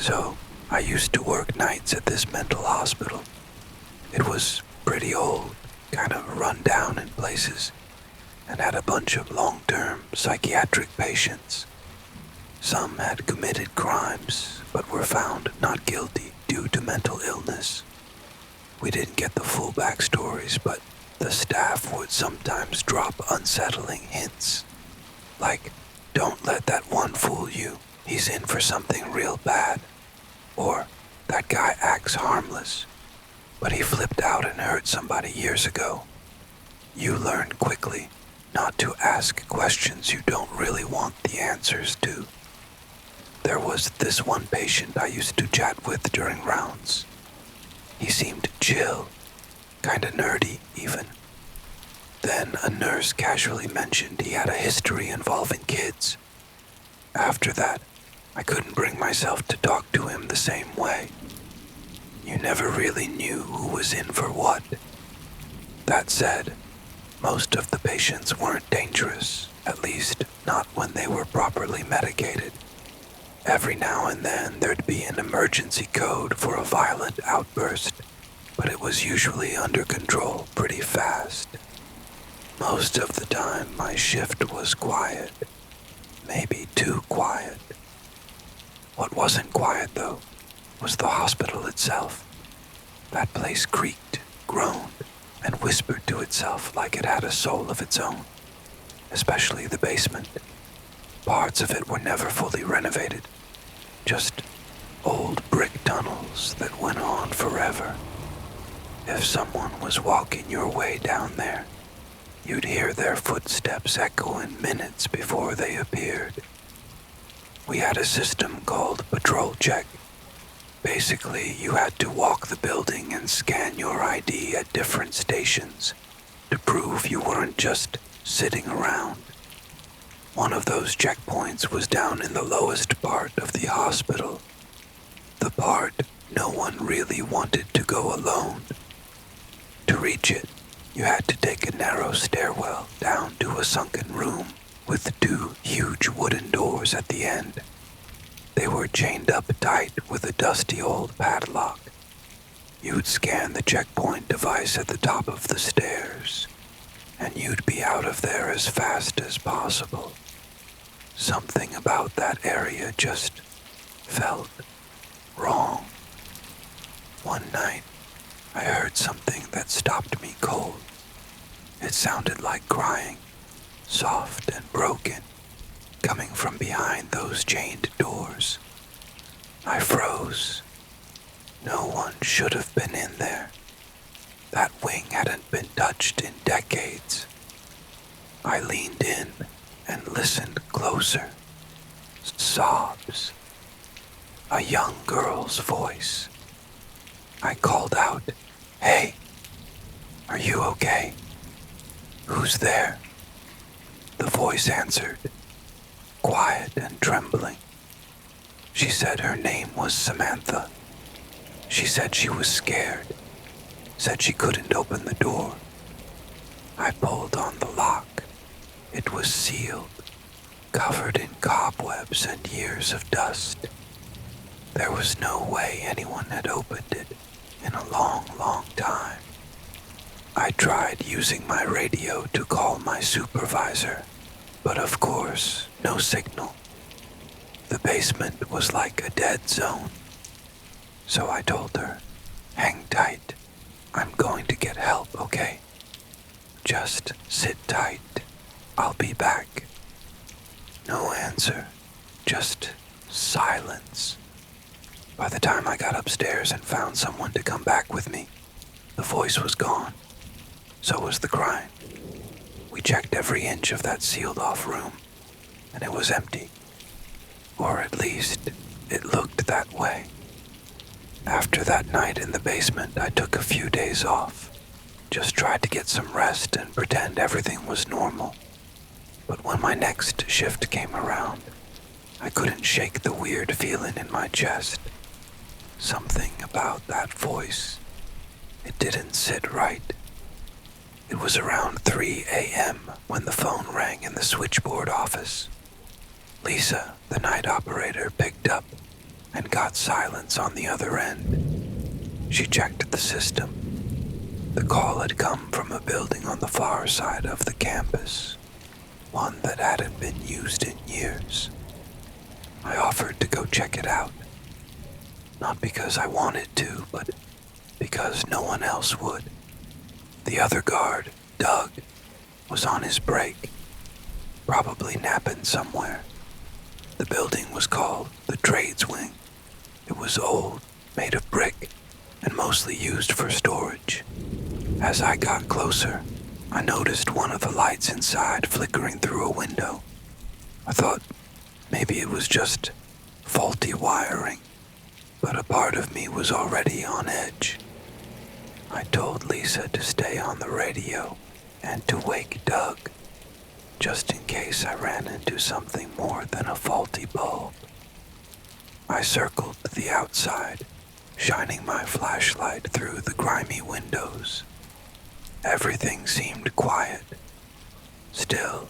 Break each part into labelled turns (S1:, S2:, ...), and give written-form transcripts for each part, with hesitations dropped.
S1: So, I used to work nights at this mental hospital. It was pretty old, kind of run down in places, and had a bunch of long-term psychiatric patients. Some had committed crimes, but were found not guilty due to mental illness. We didn't get the full backstories, but the staff would sometimes drop unsettling hints. Like, don't let that one fool you, he's in for something real bad. Or, that guy acts harmless, but he flipped out and hurt somebody years ago. You learn quickly not to ask questions you don't really want the answers to. There was this one patient I used to chat with during rounds. He seemed chill, kinda nerdy even. Then a nurse casually mentioned he had a history involving kids. After that, I couldn't bring myself to talk to him the same way. You never really knew who was in for what. That said, most of the patients weren't dangerous, at least not when they were properly medicated. Every now and then there'd be an emergency code for a violent outburst, but it was usually under control pretty fast. Most of the time my shift was quiet, maybe too quiet. What wasn't quiet though was the hospital itself. That place creaked, groaned, and whispered to itself like it had a soul of its own, especially the basement. Parts of it were never fully renovated, just old brick tunnels that went on forever. If someone was walking your way down there, you'd hear their footsteps echo in minutes before they appeared. We had a system called patrol check. Basically, you had to walk the building and scan your ID at different stations to prove you weren't just sitting around. One of those checkpoints was down in the lowest part of the hospital, the part no one really wanted to go alone. To reach it, you had to take a narrow stairwell down to a sunken room with 2 huge wooden doors at the end. They were chained up tight with a dusty old padlock. You'd scan the checkpoint device at the top of the stairs, and you'd be out of there as fast as possible. Something about that area just felt wrong. One night, I heard something that stopped me cold. It sounded like crying, soft and broken, coming from behind those chained doors. I froze. No one should have been in there. That wing hadn't been touched in decades. I leaned in and listened closer. Sobs. A young girl's voice. I called out, "Hey, are you okay? Who's there?" The voice answered, quiet and trembling. She said her name was Samantha. She said she was scared, said she couldn't open the door. I pulled on the lock. It was sealed, covered in cobwebs and years of dust. There was no way anyone had opened it in a long, long time. I tried using my radio to call my supervisor, but of course, no signal. The basement was like a dead zone. So I told her, "Hang tight. I'm going to get help, okay? Just sit tight. I'll be back." No answer, just silence. By the time I got upstairs and found someone to come back with me, the voice was gone. So was the crying. We checked every inch of that sealed-off room, and it was empty. Or at least, it looked that way. After that night in the basement, I took a few days off. Just tried to get some rest and pretend everything was normal. But when my next shift came around, I couldn't shake the weird feeling in my chest. Something about that voice. It didn't sit right. It was around 3 a.m. when the phone rang in the switchboard office. Lisa, the night operator, picked up. and got silence on the other end. She checked the system. The call had come from a building on the far side of the campus, one that hadn't been used in years. I offered to go check it out, not because I wanted to, but because no one else would. The other guard, Doug, was on his break, probably napping somewhere. The building was called the Trades Wing. It was old, made of brick, and mostly used for storage. As I got closer, I noticed one of the lights inside flickering through a window. I thought maybe it was just faulty wiring, but a part of me was already on edge. I told Lisa to stay on the radio and to wake Doug, just in case I ran into something more than a faulty bulb. I circled the outside, shining my flashlight through the grimy windows. Everything seemed quiet. Still,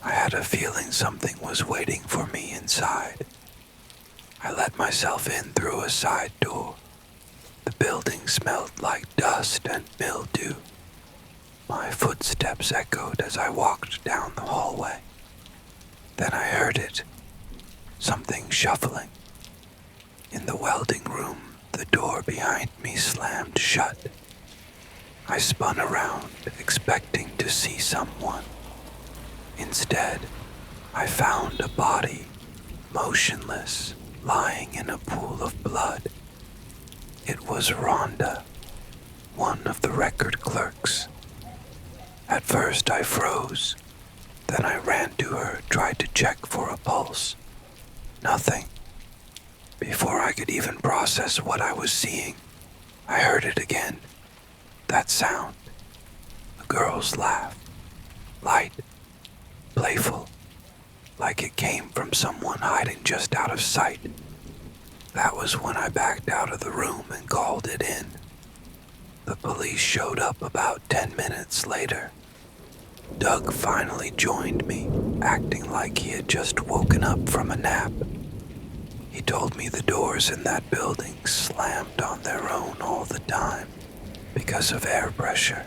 S1: I had a feeling something was waiting for me inside. I let myself in through a side door. The building smelled like dust and mildew. My footsteps echoed as I walked down the hallway. Then I heard it, something shuffling. In the welding room, the door behind me slammed shut. I spun around, expecting to see someone. Instead, I found a body, motionless, lying in a pool of blood. It was Rhonda, one of the record clerks. At first I froze. Then I ran to her, tried to check for a pulse. Nothing. Before I could even process what I was seeing, I heard it again. That sound. A girl's laugh. Light. Playful. Like it came from someone hiding just out of sight. That was when I backed out of the room and called it in. The police showed up about 10 minutes later. Doug finally joined me, acting like he had just woken up from a nap. He told me the doors in that building slammed on their own all the time because of air pressure.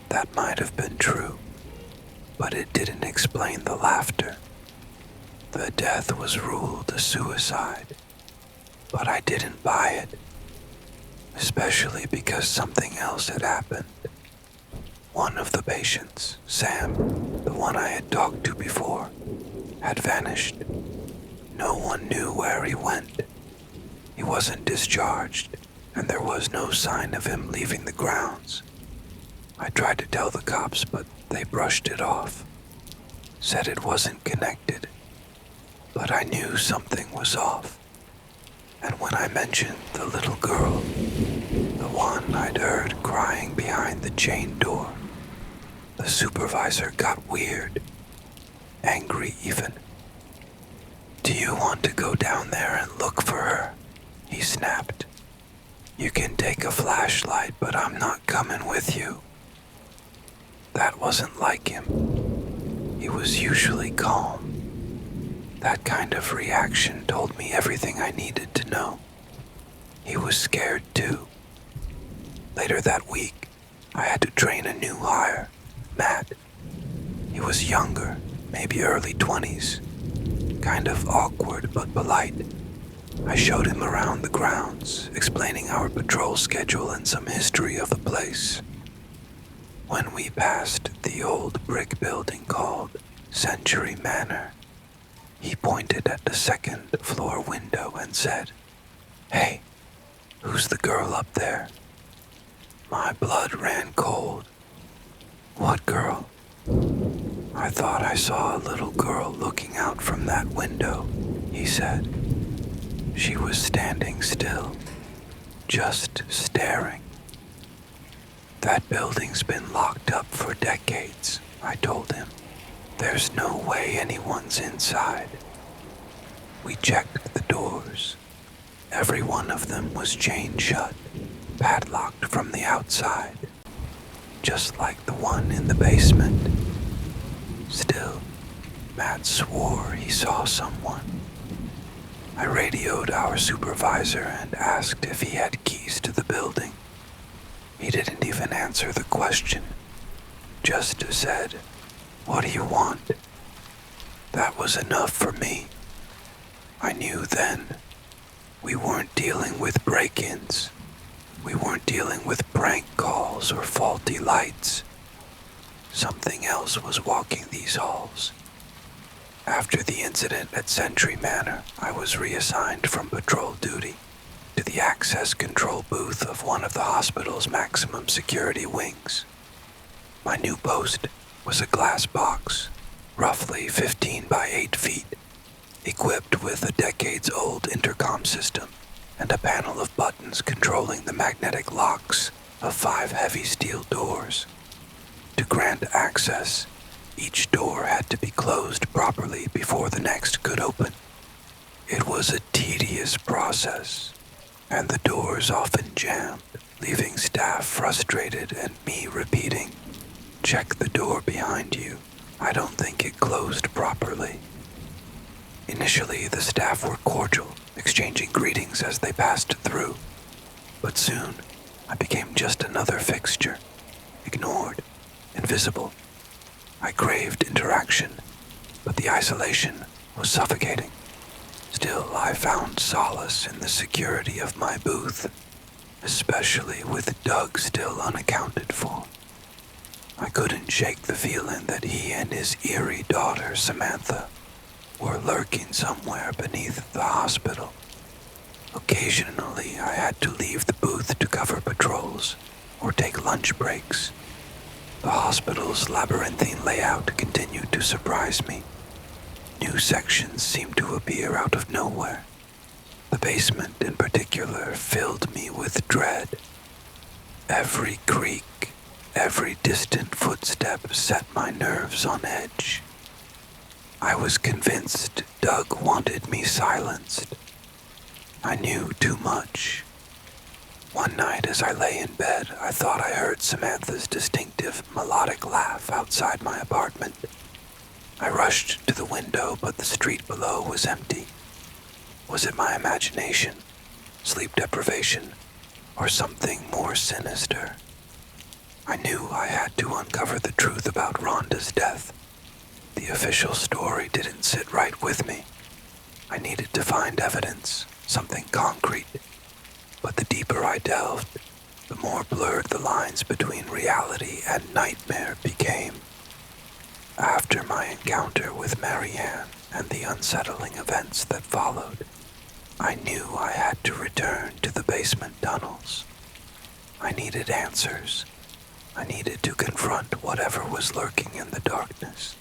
S1: That might have been true, but it didn't explain the laughter. The death was ruled a suicide, but I didn't buy it, especially because something else had happened. One of the patients, Sam, the one I had talked to before, had vanished. No one knew where he went. He wasn't discharged, and there was no sign of him leaving the grounds. I tried to tell the cops, but they brushed it off. Said it wasn't connected. But I knew something was off. And when I mentioned the little girl, the one I'd heard crying behind the chain door, the supervisor got weird, angry even. "Do you want to go down there and look for her?" he snapped. "You can take a flashlight, but I'm not coming with you." That wasn't like him. He was usually calm. That kind of reaction told me everything I needed to know. He was scared too. Later that week, I had to train a new hire, Matt. He was younger, maybe early 20s. Kind of awkward but polite. I showed him around the grounds, explaining our patrol schedule and some history of the place. When we passed the old brick building called Century Manor, he pointed at the second floor window and said, "Hey, who's the girl up there?" My blood ran cold. "What girl?" "I thought I saw a little girl looking out from that window," he said. She was standing still, just staring. "That building's been locked up for decades," I told him. "There's no way anyone's inside." We checked the doors. Every one of them was chained shut, padlocked from the outside, just like the one in the basement. Still, Matt swore he saw someone. I radioed our supervisor and asked if he had keys to the building. He didn't even answer the question, just said, "What do you want?" That was enough for me. I knew then we weren't dealing with break-ins. We weren't dealing with prank calls or faulty lights. Something else was walking these halls. After the incident at Sentry Manor, I was reassigned from patrol duty to the access control booth of one of the hospital's maximum security wings. My new post was a glass box, roughly 15 by 8 feet, equipped with a decades-old intercom system and a panel of buttons controlling the magnetic locks of 5 heavy steel doors. To grant access, each door had to be closed properly before the next could open. It was a tedious process, and the doors often jammed, leaving staff frustrated and me repeating, "Check the door behind you. I don't think it closed properly." Initially, the staff were cordial, exchanging greetings as they passed through, but soon I became just another fixture, ignored, invisible. I craved interaction, but the isolation was suffocating. Still, I found solace in the security of my booth, especially with Doug still unaccounted for. I couldn't shake the feeling that he and his eerie daughter, Samantha, were lurking somewhere beneath the hospital. Occasionally, I had to leave the booth to cover patrols or take lunch breaks. The hospital's labyrinthine layout continued to surprise me. New sections seemed to appear out of nowhere. The basement, in particular, filled me with dread. Every creak, every distant footstep set my nerves on edge. I was convinced Doug wanted me silenced. I knew too much. One night as I lay in bed, I thought I heard Samantha's distinctive melodic laugh outside my apartment. I rushed to the window, but the street below was empty. Was it my imagination, sleep deprivation, or something more sinister? I knew I had to uncover the truth about Rhonda's death. The official story didn't sit right with me. I needed to find evidence, something concrete. But the deeper I delved, the more blurred the lines between reality and nightmare became. After my encounter with Marianne and the unsettling events that followed, I knew I had to return to the basement tunnels. I needed answers. I needed to confront whatever was lurking in the darkness.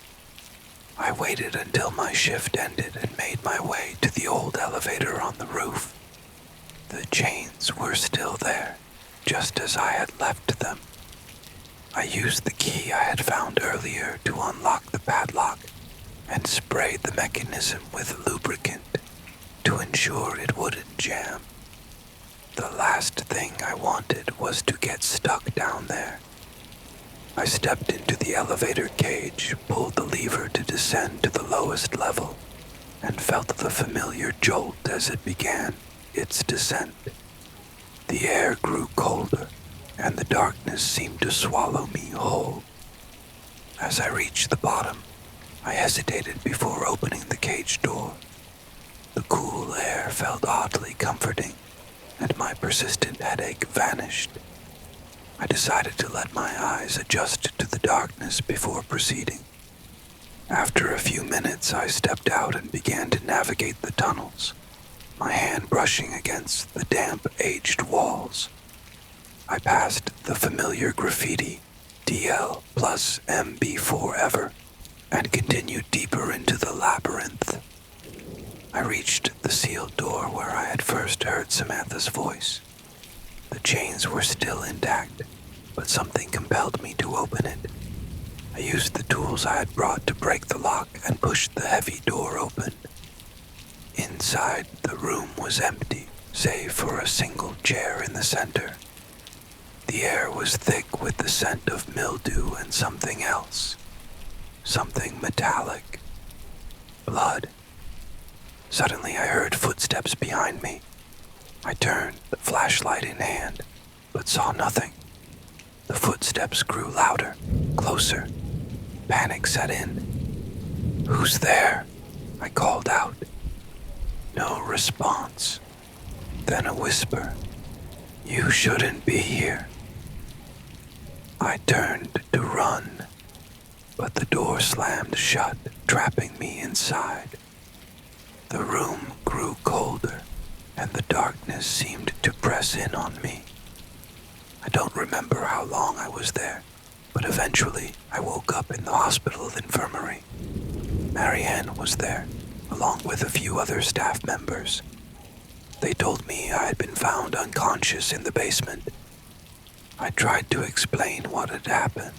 S1: I waited until my shift ended and made my way to the old elevator on the roof. The chains were still there, just as I had left them. I used the key I had found earlier to unlock the padlock and sprayed the mechanism with lubricant to ensure it wouldn't jam. The last thing I wanted was to get stuck down there. I stepped into the elevator cage, pulled the lever to descend to the lowest level, and felt the familiar jolt as it began its descent. The air grew colder, and the darkness seemed to swallow me whole. As I reached the bottom, I hesitated before opening the cage door. The cool air felt oddly comforting, and my persistent headache vanished. I decided to let my eyes adjust to the darkness before proceeding. After a few minutes, I stepped out and began to navigate the tunnels, my hand brushing against the damp, aged walls. I passed the familiar graffiti, DL plus MB forever, and continued deeper into the labyrinth. I reached the sealed door where I had first heard Samantha's voice. The chains were still intact, but something compelled me to open it. I used the tools I had brought to break the lock and pushed the heavy door open. Inside, the room was empty, save for a single chair in the center. The air was thick with the scent of mildew and something else. Something metallic. Blood. Suddenly I heard footsteps behind me. I turned, the flashlight in hand, but saw nothing. The footsteps grew louder, closer. Panic set in. "Who's there?" I called out. No response. Then a whisper. "You shouldn't be here." I turned to run, but the door slammed shut, trapping me inside. The room grew colder, and the darkness seemed to press in on me. I don't remember how long I was there, but eventually I woke up in the hospital infirmary. Marianne was there, along with a few other staff members. They told me I had been found unconscious in the basement. I tried to explain what had happened,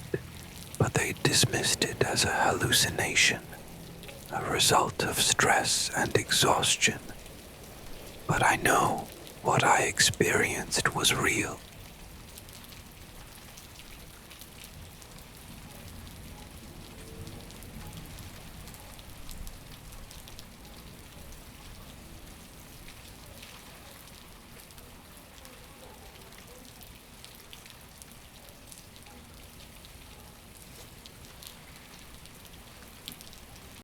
S1: but they dismissed it as a hallucination, a result of stress and exhaustion. But I know what I experienced was real.